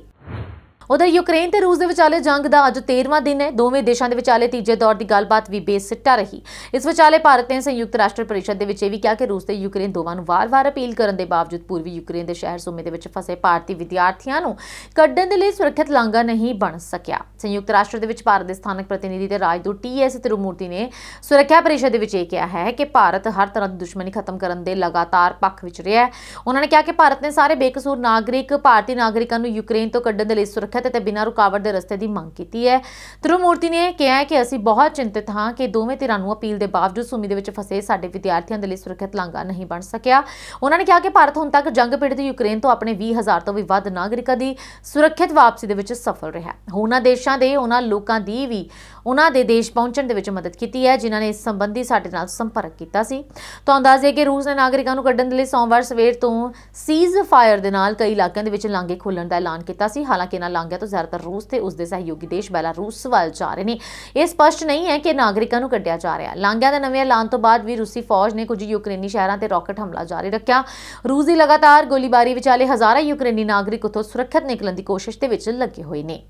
उधर यूक्रेन ਤੇ रूस ਦੇ ਵਿਚਾਲੇ ਜੰਗ ਦਾ ਅੱਜ 13ਵਾਂ ਦਿਨ ਹੈ। ਦੋਵੇਂ ਦੇਸ਼ਾਂ ਦੇ ਵਿਚਾਲੇ ਤੀਜੇ ਦੌਰ ਦੀ ਗੱਲਬਾਤ ਵੀ ਬੇਸਿੱਟਾ ਰਹੀ। ਇਸ ਵਿਚਾਲੇ ਭਾਰਤ ਨੇ ਸੰਯੁਕਤ ਰਾਸ਼ਟਰ ਪਰਿਸ਼ਦ ਦੇ ਵਿੱਚ ਇਹ ਵੀ ਕਿਹਾ ਕਿ ਰੂਸ ਤੇ ਯੂਕਰੇਨ ਦੋਵਾਂ ਨੂੰ ਵਾਰ-ਵਾਰ ਅਪੀਲ ਕਰਨ ਦੇ ਬਾਵਜੂਦ ਪੂਰਬੀ ਯੂਕਰੇਨ ਦੇ ਸ਼ਹਿਰ ਸੂਮੇ ਦੇ ਵਿੱਚ ਫਸੇ ਭਾਰਤੀ ਵਿਦਿਆਰਥੀਆਂ ਨੂੰ ਕੱਢਣ ਦੇ ਲਈ ਸੁਰੱਖਿਅਤ ਲਾਂਘਾ ਨਹੀਂ ਬਣ ਸਕਿਆ। ਸੰਯੁਕਤ ਰਾਸ਼ਟਰ ਦੇ ਵਿੱਚ ਭਾਰਤ ਦੇ ਸਥਾਨਕ ਪ੍ਰਤੀਨਿਧੀ ਤੇ ਰਾਜਦੂਤ TS ਤਿਰੂਮੂਰਤੀ ਨੇ ਸੁਰੱਖਿਆ ਪਰਿਸ਼ਦ ਦੇ ਵਿੱਚ ਇਹ ਕਿਹਾ ਹੈ ਕਿ ਭਾਰਤ ਹਰ ਤਰ੍ਹਾਂ ਦੀ ਦੁਸ਼ਮਣੀ ਖਤਮ ਕਰਨ ਦੇ ਲਗਾਤਾਰ ਪੱਖ ਵਿੱਚ ਰਿਹਾ ਹੈ। ਉਹਨਾਂ ਨੇ ਕਿਹਾ ਕਿ ਭਾਰਤ ਨੇ ਸਾਰੇ ਬੇਕਸੂਰ ਨਾਗਰਿਕ ਭਾਰਤੀ ਨਾਗਰਿਕਾਂ ਨੂੰ ਯੂਕਰੇਨ ਤੋਂ ਕੱਢਣ ਦੇ ਲਈ ਸੁਰੱਖਿਅਤ ਅਤੇ ਬਿਨਾਂ ਰੁਕਾਵਟ ਦੇ ਰਸਤੇ ਦੀ ਮੰਗ ਕੀਤੀ ਹੈ। ਤਿਰੂਮੂਰਤੀ ਨੇ ਕਿਹਾ ਕਿ ਅਸੀਂ ਬਹੁਤ ਚਿੰਤਿਤ ਹਾਂ ਕਿ ਦੋਵੇਂ ਧਿਰਾਂ ਨੂੰ ਅਪੀਲ ਦੇ ਬਾਵਜੂਦ ਸੂਮੀ ਦੇ ਵਿੱਚ ਫਸੇ ਸਾਡੇ ਵਿਦਿਆਰਥੀਆਂ ਦੇ ਲਈ ਸੁਰੱਖਿਅਤ ਲਾਂਘਾ ਨਹੀਂ ਬਣ ਸਕਿਆ। ਉਹਨਾਂ ਨੇ ਕਿਹਾ ਕਿ ਭਾਰਤ ਹੁਣ ਤੱਕ ਜੰਗ ਪੀੜਤ ਯੂਕਰੇਨ ਤੋਂ ਆਪਣੇ 20,000 ਤੋਂ ਵੀ ਵੱਧ ਨਾਗਰਿਕਾਂ ਦੀ ਸੁਰੱਖਿਅਤ ਵਾਪਸੀ ਦੇ ਵਿੱਚ ਸਫਲ ਰਿਹਾ। ਉਹਨਾਂ ਦੇਸ਼ਾਂ ਦੇ ਉਹਨਾਂ ਲੋਕਾਂ ਦੀ ਵੀ ਉਹਨਾਂ ਦੇ ਦੇਸ਼ ਪਹੁੰਚਣ ਦੇ ਵਿੱਚ ਮਦਦ ਕੀਤੀ ਹੈ ਜਿਨ੍ਹਾਂ ਨੇ ਇਸ ਸੰਬੰਧੀ ਸਾਡੇ ਨਾਲ ਸੰਪਰਕ ਕੀਤਾ ਸੀ। ਤਾਂ ਅੰਦਾਜ਼ਾ ਹੈ ਕਿ ਰੂਸ ਨੇ ਨਾਗਰਿਕਾਂ ਨੂੰ ਕੱਢਣ ਦੇ ਲਈ ਸੋਮਵਾਰ ਸਵੇਰ ਤੋਂ ਸੀਜ਼ ਫਾਇਰ ਦੇ ਨਾਲ ਕਈ ਇਲਾਕਿਆਂ ਦੇ ਵਿੱਚ ਲਾਂਘੇ ਖੋਲ੍ਹਣ ਦਾ ਐਲਾਨ ਕੀਤਾ ਸੀ। ਹਾਲਾਂਕਿ ਇਹਨਾਂ ਲਾਂਘਿਆਂ ਤੋਂ ਜ਼ਿਆਦਾਤਰ ਰੂਸ ਤੇ ਉਸ ਦੇ ਸਹਿਯੋਗੀ ਦੇਸ਼ ਬੈਲਾਰੂਸ ਵੱਲ ਜਾ ਰਹੇ ਨੇ। ਇਹ ਸਪਸ਼ਟ ਨਹੀਂ ਹੈ ਕਿ ਨਾਗਰਿਕਾਂ ਨੂੰ ਕੱਢਿਆ ਜਾ ਰਿਹਾ। ਲਾਂਘਿਆਂ ਦੇ ਨਵੇਂ ਐਲਾਨ ਤੋਂ ਬਾਅਦ ਵੀ ਰੂਸੀ ਫੌਜ ਨੇ ਕੁਝ ਯੂਕਰੇਨੀ ਸ਼ਹਿਰਾਂ ਤੇ ਰਾਕਟ ਹਮਲਾ ਜਾਰੀ ਰੱਖਿਆ। ਰੂਸ ਦੀ ਲਗਾਤਾਰ ਗੋਲੀਬਾਰੀ ਵਿਚਾਲੇ ਹਜ਼ਾਰਾਂ ਯੂਕਰੇਨੀ ਨਾਗਰਿਕ ਉੱਥੋਂ ਸੁਰੱਖਿਅਤ ਨਿਕਲਣ ਦੀ ਕੋਸ਼ਿਸ਼ ਦੇ ਵਿੱਚ ਲੱਗੇ ਹੋਏ ਨੇ।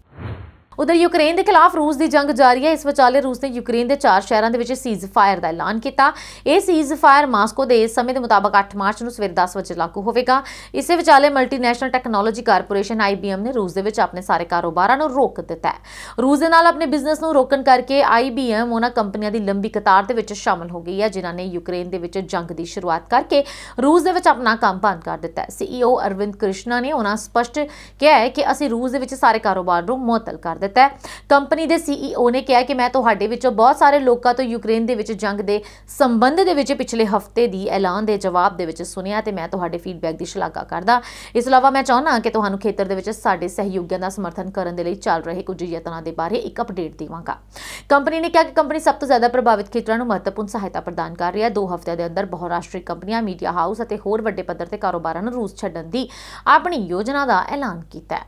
उधर यूक्रेन के खिलाफ रूस की जंग जारी है। इस विचाले रूस ने यूक्रेन के 4 शहरों के सीज फायर का ऐलान किया। यह सीज फायर मास्को के समय के मुताबिक 8 मार्च को सवेरे 10 बजे लागू होगा। इस विचाले मल्टीनैशनल टैक्नोलॉजी कारपोरेशन IBM ने रूस के अपने सारे कारोबारों को रोक दिता है। रूस के नाल अपने बिजनेस को रोकन करके IBM उन्होंने कंपनियों की लंबी कतार के शामिल हो गई है जिन्होंने यूक्रेन के जंग की शुरुआत करके रूस के अपना काम बंद कर दिता है। CEO अरविंद कृष्णा ने उन्होंने स्पष्ट किया है कि असीं रूस के सारे कारोबार को मुअत्तल कर दिता है। कंपनी के CEO ने कहा कि मैं तुहाडे विचों बहुत सारे लोगों तो यूक्रेन दे विच जंग के संबंध दे विच पिछले हफ्ते की ऐलान के जवाब दे विच सुनिया ते मैं तुहाडे फीडबैक की शलाघा करदा। इस अलावा मैं चाहुंदा कि तुहानूं खेतर दे विच साडे सहयोगियों का समर्थन करने दे लई चल रहे कुछ यत्नां दे बारे एक अपडेट देवांगा। कंपनी ने कहा कि कंपनी सब तो ज़्यादा प्रभावित खेतरां नूं महत्वपूर्ण सहायता प्रदान कर रही है। 2 हफ्तिਆਂ ਦੇ अंदर बहुराष्ट्रीय कंपनियां मीडिया हाउस ਅਤੇ ਹੋਰ ਵੱਡੇ ਪੱਧਰ ਤੇ ਕਾਰੋਬਾਰਾਂ ਨੂੰ रूस ਛੱਡਣ ਦੀ ਆਪਣੀ योजना का ऐलान ਕੀਤਾ है।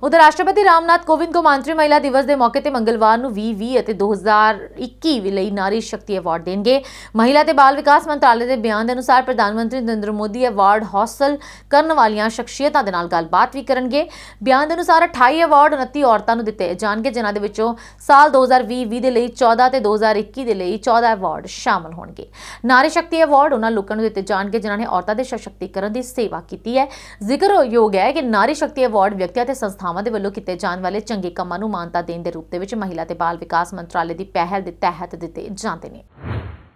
उधर राष्ट्रपति रामनाथ कोविंद को कौमांतरी महिला दिवस के मौके पर मंगलवार को 2020 और 2021 ਲਈ नारी शक्ति अवार्ड देंगे। महिला ते बाल विकास मंत्रालय के बयान के अनुसार प्रधानमंत्री नरेंद्र मोदी अवार्ड हासिल करने वाली शख्सियतों के नाल गलबात भी करेंगे। बयान के अनुसार 28 अवार्ड 29 औरतों को दिते जाएंगे जिन्हां दे विचों साल 2020 के लिए 14 ते 2021 के लिए 14 अवार्ड शामिल होंगे। नारी शक्ति अवार्ड उन्हां लोकां नूं दिते जाएंगे जिन्हां ने औरतां दे सशक्तिकरण की सेवा की है। जिक्रयोग है कि नारी शक्ति अवार्ड व्यक्तियों ते संस्थावां ਦੇ ਵੱਲੋਂ ਕੀਤੇ ਜਾਣ ਵਾਲੇ ਚੰਗੇ ਕੰਮਾਂ ਨੂੰ ਮਾਨਤਾ ਦੇਣ ਦੇ ਰੂਪ ਦੇ ਵਿੱਚ ਮਹਿਲਾ ਤੇ ਬਾਲ ਵਿਕਾਸ ਮੰਤਰਾਲੇ ਦੀ ਪਹਿਲ ਦੇ ਤਹਿਤ ਦਿੱਤੇ ਜਾਂਦੇ ਨੇ।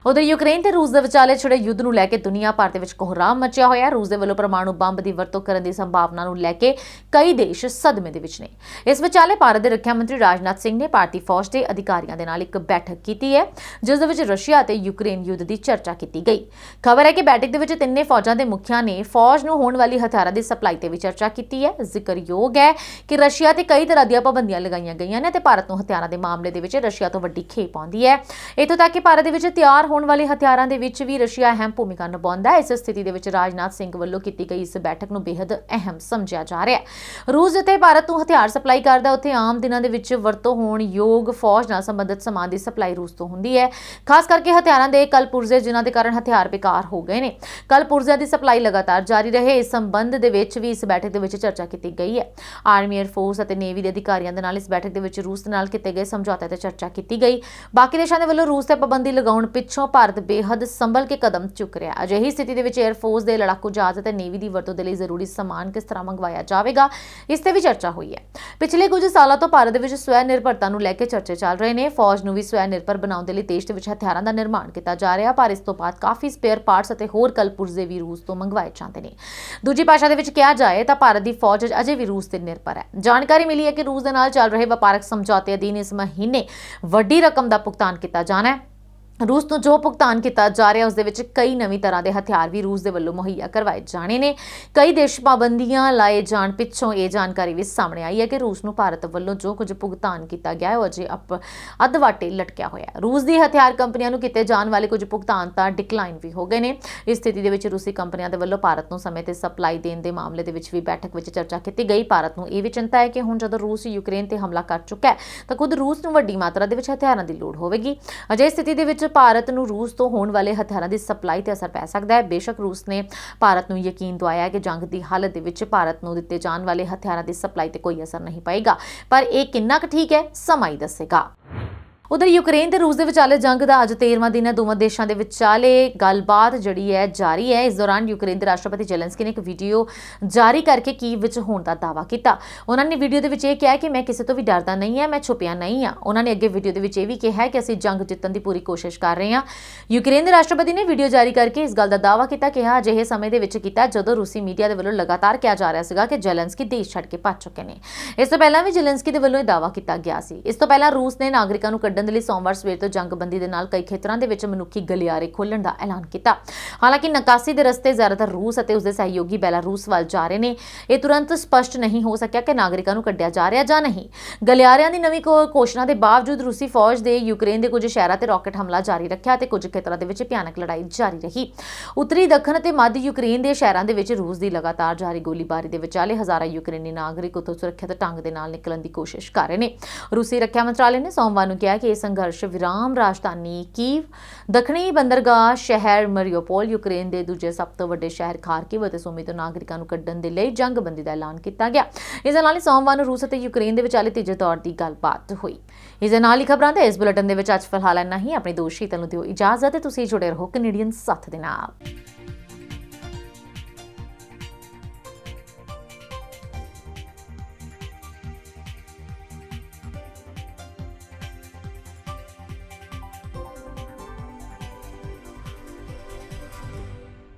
उधर यूक्रेन ਤੇ रूस ਦੇ ਵਿਚਾਲੇ ਛਿੜੇ युद्ध ਨੂੰ ਲੈ ਕੇ ਦੁਨੀਆ ਭਰ ਦੇ ਵਿੱਚ ਕੋਹਰਾਮ ਮਚਿਆ ਹੋਇਆ ਹੈ। रूस ਦੇ ਵੱਲੋਂ ਪਰਮਾਣੂ ਬੰਬ ਦੀ ਵਰਤੋਂ ਕਰਨ ਦੀ ਸੰਭਾਵਨਾ ਨੂੰ ਲੈ ਕੇ ਕਈ ਦੇਸ਼ ਸਦਮੇ ਦੇ ਵਿੱਚ ਨੇ। ਇਸ ਵਿਚਾਲੇ ਭਾਰਤ ਦੇ ਰੱਖਿਆ ਮੰਤਰੀ ਰਾਜਨਾਥ ਸਿੰਘ ਨੇ ਭਾਰਤੀ ਫੌਜ ਦੇ ਅਧਿਕਾਰੀਆਂ ਦੇ ਨਾਲ ਇੱਕ ਬੈਠਕ ਕੀਤੀ ਹੈ ਜਿਸ ਦੇ ਵਿੱਚ ਰਸ਼ੀਆ ਅਤੇ ਯੂਕਰੇਨ ਯੁੱਧ ਦੀ ਚਰਚਾ ਕੀਤੀ ਗਈ। ਖਬਰ ਹੈ ਕਿ ਬੈਠਕ ਦੇ ਵਿੱਚ ਤਿੰਨੇ ਫੌਜਾਂ ਦੇ ਮੁਖੀਆਂ ਨੇ ਫੌਜ ਨੂੰ ਹੋਣ ਵਾਲੀ ਹਥਿਆਰਾਂ ਦੀ ਸਪਲਾਈ ਤੇ ਵੀ ਚਰਚਾ ਕੀਤੀ ਹੈ। ਜ਼ਿਕਰਯੋਗ ਹੈ ਕਿ ਰਸ਼ੀਆ ਤੇ ਕਈ ਤਰ੍ਹਾਂ ਦੀਆਂ ਪਾਬੰਦੀਆਂ ਲਗਾਈਆਂ ਗਈਆਂ ਨੇ ਤੇ ਭਾਰਤ ਨੂੰ ਹਥਿਆਰਾਂ ਦੇ ਮਾਮਲੇ ਦੇ ਵਿੱਚ ਰਸ਼ੀਆ ਤੋਂ ਵੱਡੀ ਖੇਪ ਆਉਂਦੀ ਹੈ। ਇੱਥੋਂ ਤੱਕ ਕਿ ਭਾਰਤ ਦੇ ਵਿੱਚ ਤਿਆਰ ਹੋਣ ਵਾਲੇ ਹਥਿਆਰਾਂ ਦੇ ਵਿੱਚ ਵੀ ਰਸ਼ੀਆ ਅਹਿਮ ਭੂਮਿਕਾ ਨਿਭਾਉਂਦਾ ਹੈ। ਇਸ ਸਥਿਤੀ ਦੇ ਵਿੱਚ ਰਾਜਨਾਥ ਸਿੰਘ ਵੱਲੋਂ ਕੀਤੀ ਗਈ ਇਸ ਬੈਠਕ ਨੂੰ ਬੇहद ਅਹਿਮ ਸਮਝਿਆ ਜਾ ਰਿਹਾ ਹੈ। ਰੂਸ ਜਿੱਥੇ ਭਾਰਤ ਨੂੰ ਹਥਿਆਰ ਸਪਲਾਈ ਕਰਦਾ ਉੱਥੇ ਆਮ ਦਿਨਾਂ ਦੇ ਵਿੱਚ ਵਰਤੋਂ ਹੋਣ ਯੋਗ ਫੌਜ ਨਾਲ ਸੰਬੰਧਿਤ ਸਮਾਨ ਦੀ ਸਪਲਾਈ ਰੂਸ ਤੋਂ ਹੁੰਦੀ ਹੈ। ਖਾਸ ਕਰਕੇ ਹਥਿਆਰਾਂ ਦੇ ਕਲ ਪੁਰਜ਼ੇ ਜਿਨ੍ਹਾਂ ਦੇ ਕਾਰਨ ਹਥਿਆਰ ਬੇਕਾਰ ਹੋ ਗਏ ਨੇ। ਕਲ ਪੁਰਜ਼ਿਆਂ ਦੀ ਸਪਲਾਈ ਲਗਾਤਾਰ ਜਾਰੀ ਰਹੇ। ਇਸ ਸੰਬੰਧ ਦੇ ਵਿੱਚ ਵੀ ਇਸ ਬੈਠਕ ਦੇ ਵਿੱਚ ਚਰਚਾ ਕੀਤੀ ਗਈ ਹੈ। ਆਰਮੀ ਏਅਰ ਫੋਰਸ ਅਤੇ ਨੇਵੀ ਦੇ ਅਧਿਕਾਰੀਆਂ ਦੇ ਨਾਲ ਇਸ ਬੈਠਕ ਦੇ ਵਿੱਚ ਰੂਸ ਦੇ ਨਾਲ ਕੀਤੇ ਗਏ ਸਮਝੌਤੇ ਤੇ ਚਰਚਾ ਕੀਤੀ ਗਈ। ਬਾਕੀ ਦੇਸ਼ਾਂ ਦੇ ਵੱਲੋਂ ਰੂਸ ਤੇ ਪਾਬੰਦੀ ਲਗਾਉਣ ਪਿੱਛੋਂ ਭਾਰਤ ਬੇहद संभल के कदम चुक रहा है। अजिही स्थिति ਦੇ ਵਿੱਚ 에ਅਰਫੋਰਸ ਦੇ ਲੜਾਕੂ ਜਹਾਜ਼ ਅਤੇ ਨੇਵੀ ਦੀ ਵਰਤੋਂ ਦੇ ਲਈ ਜ਼ਰੂਰੀ ਸਮਾਨ ਕਿਸ ਤਰ੍ਹਾਂ ਮੰਗਵਾਇਆ ਜਾਵੇਗਾ ਇਸ ਤੇ ਵੀ ਚਰਚਾ ਹੋਈ ਹੈ। ਪਿਛਲੇ ਕੁਝ ਸਾਲਾਂ ਤੋਂ ਭਾਰਤ ਦੇ ਵਿੱਚ ਸਵੈ ਨਿਰਭਰਤਾ ਨੂੰ ਲੈ ਕੇ ਚਰਚੇ ਚੱਲ ਰਹੇ ਨੇ। ਫੌਜ ਨੂੰ ਵੀ ਸਵੈ ਨਿਰਭਰ ਬਣਾਉਣ ਦੇ ਲਈ ਦੇਸ਼ ਦੇ ਵਿੱਚ ਹਥਿਆਰਾਂ ਦਾ ਨਿਰਮਾਣ ਕੀਤਾ ਜਾ ਰਿਹਾ ਪਰ ਇਸ ਤੋਂ ਬਾਅਦ ਕਾਫੀ ਸਪੇਅਰ ਪਾਰਟਸ ਅਤੇ ਹੋਰ ਕਲਪੁਰਜ਼ੇ ਵੀ ਰੂਸ ਤੋਂ ਮੰਗਵਾਏ ਜਾਂਦੇ ਨੇ। ਦੂਜੀ ਭਾਸ਼ਾ ਦੇ ਵਿੱਚ ਕਿਹਾ ਜਾਏ ਤਾਂ ਭਾਰਤ ਦੀ ਫੌਜ ਅਜੇ ਵੀ ਰੂਸ ਤੇ ਨਿਰਭਰ ਹੈ। ਜਾਣਕਾਰੀ ਮਿਲੀ ਹੈ ਕਿ ਰੂਸ ਦੇ ਨਾਲ ਚੱਲ ਰਹੇ ਵਪਾਰਕ ਸਮਝੌਤੇ ਅਧੀਨ ਇਸ ਮਹੀਨੇ ਵੱਡੀ ਰਕਮ ਦਾ ਭੁਗਤਾਨ ਕੀਤਾ ਜਾਣਾ ਹੈ। रूस ਨੂੰ ਜੋ ਭੁਗਤਾਨ ਕੀਤਾ ਜਾ ਰਿਹਾ ਉਸ ਦੇ ਵਿੱਚ ਕਈ ਨਵੀਂ ਤਰ੍ਹਾਂ ਦੇ ਹਥਿਆਰ ਵੀ ਰੂਸ ਦੇ ਵੱਲੋਂ ਮੁਹੱਈਆ ਕਰਵਾਏ ਜਾਣੇ ਨੇ। ਕਈ ਦੇਸ਼ ਪਾਬੰਦੀਆਂ ਲਾਏ ਜਾਣ ਪਿੱਛੋਂ ਇਹ ਜਾਣਕਾਰੀ ਵੀ ਸਾਹਮਣੇ ਆਈ ਹੈ ਕਿ ਰੂਸ ਨੂੰ ਭਾਰਤ ਵੱਲੋਂ ਜੋ ਕੁਝ ਭੁਗਤਾਨ ਕੀਤਾ ਗਿਆ ਹੈ ਉਹ ਅਜੇ ਅੱਧਵਾਟੇ ਲਟਕਿਆ ਹੋਇਆ ਹੈ। ਰੂਸ ਦੀ ਹਥਿਆਰ ਕੰਪਨੀਆਂ ਨੂੰ ਕੀਤੇ ਜਾਣ ਵਾਲੇ ਕੁਝ ਭੁਗਤਾਨ ਤਾਂ ਡਿਕਲਾਈਨ ਵੀ ਹੋ ਗਏ ਨੇ। ਇਸ ਸਥਿਤੀ ਦੇ ਵਿੱਚ ਰੂਸੀ ਕੰਪਨੀਆਂ ਦੇ ਵੱਲੋਂ ਭਾਰਤ ਨੂੰ ਸਮੇਂ ਤੇ ਸਪਲਾਈ ਦੇਣ ਦੇ ਮਾਮਲੇ ਦੇ ਵਿੱਚ ਵੀ ਬੈਠਕ ਵਿੱਚ ਚਰਚਾ ਕੀਤੀ ਗਈ। ਭਾਰਤ ਨੂੰ ਇਹ ਵੀ ਚਿੰਤਾ ਹੈ ਕਿ ਹੁਣ ਜਦੋਂ ਰੂਸ ਯੂਕਰੇਨ ਤੇ ਹਮਲਾ ਕਰ ਚੁੱਕਾ ਹੈ ਤਾਂ ਖੁਦ ਰੂਸ ਨੂੰ ਵੱਡੀ ਮਾਤਰਾ ਦੇ ਵਿੱਚ ਹਥਿਆਰਾਂ ਦੀ ਲੋੜ ਹੋਵੇਗੀ। ਅਜਿਹੀ ਸਥਿਤੀ ਦੇ ਵਿੱਚ ਭਾਰਤ ਨੂੰ ਰੂਸ ਤੋਂ ਹੋਣ ਵਾਲੇ ਹਥਿਆਰਾਂ ਦੀ ਸਪਲਾਈ ਤੇ ਅਸਰ ਪੈ ਸਕਦਾ ਹੈ। ਬੇਸ਼ੱਕ ਰੂਸ ਨੇ ਭਾਰਤ ਨੂੰ ਯਕੀਨ ਦਿਵਾਇਆ ਹੈ ਕਿ ਜੰਗ ਦੀ ਹਾਲਤ ਦੇ ਵਿੱਚ ਭਾਰਤ ਨੂੰ ਦਿੱਤੇ ਜਾਣ ਵਾਲੇ ਹਥਿਆਰਾਂ ਦੀ ਸਪਲਾਈ ਤੇ ਕੋਈ ਅਸਰ ਨਹੀਂ ਪਏਗਾ, ਪਰ ਇਹ ਕਿੰਨਾ ਕੁ ਠੀਕ ਹੈ ਸਮਾਂ ਹੀ ਦੱਸੇਗਾ। ਉਧਰ ਯੂਕਰੇਨ ਤੇ ਰੂਸ ਦੇ ਵਿਚਾਲੇ ਜੰਗ ਦਾ ਅੱਜ 13ਵਾਂ ਦਿਨ ਹੈ। ਦੋਵਾਂ ਦੇਸ਼ਾਂ ਦੇ ਵਿਚਾਲੇ ਗੱਲਬਾਤ ਜਿਹੜੀ ਹੈ ਜਾਰੀ ਹੈ। ਇਸ ਦੌਰਾਨ ਯੂਕਰੇਨ ਦੇ ਰਾਸ਼ਟਰਪਤੀ ਜ਼ੈਲੈਂਸਕੀ ਨੇ ਇੱਕ ਵੀਡੀਓ ਜਾਰੀ ਕਰਕੇ ਕੀਵ ਵਿੱਚ ਹੋਣ ਦਾ ਦਾਅਵਾ ਕੀਤਾ। ਉਹਨਾਂ ਨੇ ਵੀਡੀਓ ਦੇ ਵਿੱਚ ਇਹ ਕਿਹਾ ਕਿ ਮੈਂ ਕਿਸੇ ਤੋਂ ਵੀ ਡਰਦਾ ਨਹੀਂ ਹਾਂ, ਮੈਂ ਛੁਪਿਆ ਨਹੀਂ ਹਾਂ। ਉਹਨਾਂ ਨੇ ਅੱਗੇ ਵੀਡੀਓ ਦੇ ਵਿੱਚ ਇਹ ਵੀ ਕਿਹਾ ਕਿ ਅਸੀਂ ਜੰਗ ਜਿੱਤਣ ਦੀ ਪੂਰੀ ਕੋਸ਼ਿਸ਼ ਕਰ ਰਹੇ ਹਾਂ। ਯੂਕਰੇਨ ਦੇ ਰਾਸ਼ਟਰਪਤੀ ਨੇ ਵੀਡੀਓ ਜਾਰੀ ਕਰਕੇ ਇਸ ਗੱਲ ਦਾ ਦਾਅਵਾ ਕੀਤਾ ਕਿ ਅਜਿਹੇ ਸਮੇਂ ਦੇ ਵਿੱਚ ਕੀਤਾ ਜਦੋਂ ਰੂਸੀ ਮੀਡੀਆ ਦੇ ਵੱਲੋਂ ਲਗਾਤਾਰ ਕਿਹਾ ਜਾ ਰਿਹਾ ਸੀਗਾ ਕਿ ਜ਼ੈਲੈਂਸਕੀ ਦੇਸ਼ ਛੱਡ ਕੇ ਭੱਜ ਚੁੱਕੇ ਨੇ। ਇਸ ਤੋਂ ਪਹਿਲਾਂ ਵੀ ਜ਼ੈਲੈਂਸਕੀ ਦੇ ਵੱਲੋਂ ਇਹ ਦਾਅਵਾ ਕੀਤਾ ਗਿਆ ਸੀ। ਇਸ ਤੋਂ ਪਹਿਲਾਂ ਰੂਸ ਨੇ ਨਾਗਰਿਕਾਂ ਨੂੰ ਕੱਢਣ ਦੇ ਲਈ ਸੋਮਵਾਰ ਸਵੇਰ ਤੋਂ ਜੰਗਬੰਦੀ ਦੇ ਨਾਲ ਕਈ ਖੇਤਰਾਂ ਦੇ ਵਿੱਚ ਮਨੁੱਖੀ ਗਲਿਆਰੇ ਖੋਲ੍ਹਣ ਦਾ ਐਲਾਨ ਕੀਤਾ। ਹਾਲਾਂਕਿ ਨਿਕਾਸੀ ਦੇ ਰਸਤੇ ਜ਼ਿਆਦਾਤਰ ਰੂਸ ਅਤੇ ਉਸਦੇ ਸਹਿਯੋਗੀ ਬੈਲਾਰੂਸ ਵੱਲ ਜਾ ਰਹੇ ਨੇ। ਇਹ ਤੁਰੰਤ ਸਪਸ਼ਟ ਨਹੀਂ ਹੋ ਸਕਿਆ ਕਿ ਨਾਗਰਿਕਾਂ ਨੂੰ ਕੱਢਿਆ ਜਾ ਰਿਹਾ ਜਾਂ ਨਹੀਂ। ਗਲਿਆਰਿਆਂ ਦੀ ਨਵੀਂ ਘੋਸ਼ਣਾ ਦੇ ਬਾਵਜੂਦ ਰੂਸੀ ਫੌਜ ਦੇ ਯੂਕਰੇਨ ਦੇ ਕੁਝ ਸ਼ਹਿਰਾਂ ਤੇ ਰਾਕਟ ਹਮਲਾ ਜਾਰੀ ਰੱਖਿਆ ਤੇ ਕੁਝ ਖੇਤਰਾਂ ਦੇ ਵਿੱਚ ਭਿਆਨਕ ਲੜਾਈ ਜਾਰੀ ਰਹੀ। ਉੱਤਰੀ, ਦੱਖਣ ਅਤੇ ਮੱਧ ਯੂਕਰੇਨ ਦੇ ਸ਼ਹਿਰਾਂ ਦੇ ਵਿੱਚ ਰੂਸ ਦੀ ਲਗਾਤਾਰ ਜਾਰੀ ਗੋਲੀਬਾਰੀ ਦੇ ਵਿਚਾਲੇ ਹਜ਼ਾਰਾਂ ਯੂਕਰੇਨੀ ਨਾਗਰਿਕ ਉੱਥੋਂ ਸੁਰੱਖਿਅਤ ਢੰਗ ਦੇ ਨਾਲ ਨਿਕਲਣ ਦੀ ਕੋਸ਼ਿਸ਼ ਕਰ ਰਹੇ ਨੇ। ਰੂਸੀ ਰੱਖਿਆ ਮੰਤਰਾਲੇ ਨੇ ਸੋਮਵਾਰ ਨੂੰ ਕਿਹਾ ਕਿ ਇਹ ਸੰਘਰਸ਼ ਵਿਰਾਮ ਰਾਜਧਾਨੀ ਕੀਵ, ਦੱਖਣੀ ਬੰਦਰਗਾਹ ਸ਼ਹਿਰ ਮਰੀਉਪੋਲ, ਯੂਕਰੇਨ ਦੇ ਦੂਜੇ ਸਭ ਤੋਂ ਵੱਡੇ ਸ਼ਹਿਰ ਖਾਰਕਿਵ ਅਤੇ ਸੂਮੀ ਤੋਂ ਨਾਗਰਿਕਾਂ ਨੂੰ ਕੱਢਣ ਦੇ ਲਈ ਜੰਗਬੰਦੀ ਦਾ ਐਲਾਨ ਕੀਤਾ ਗਿਆ। ਇਸ ਦੇ ਨਾਲ ਹੀ ਸੋਮਵਾਰ ਨੂੰ ਰੂਸ ਅਤੇ ਯੂਕਰੇਨ ਦੇ ਵਿਚਾਲੇ ਤੀਜੇ ਦੌਰ ਦੀ ਗੱਲਬਾਤ ਹੋਈ। ਇਸ ਦੇ ਨਾਲ ਹੀ ਖਬਰਾਂ ਤੇ ਇਸ ਬੁਲੇਟਿਨ ਦੇ ਵਿੱਚ ਅੱਜ ਫਿਲਹਾਲ ਇੰਨਾ ਹੀ। ਆਪਣੀ ਦੋਸਤ ਸ਼ੀਤਲ ਨੂੰ ਦਿਓ ਇਜਾਜ਼ਤ ਤੇ ਤੁਸੀਂ ਜੁੜੇ ਰਹੋ ਕੈਨੇਡੀਅਨ ਸਾਥ ਦੇ ਨਾਲ।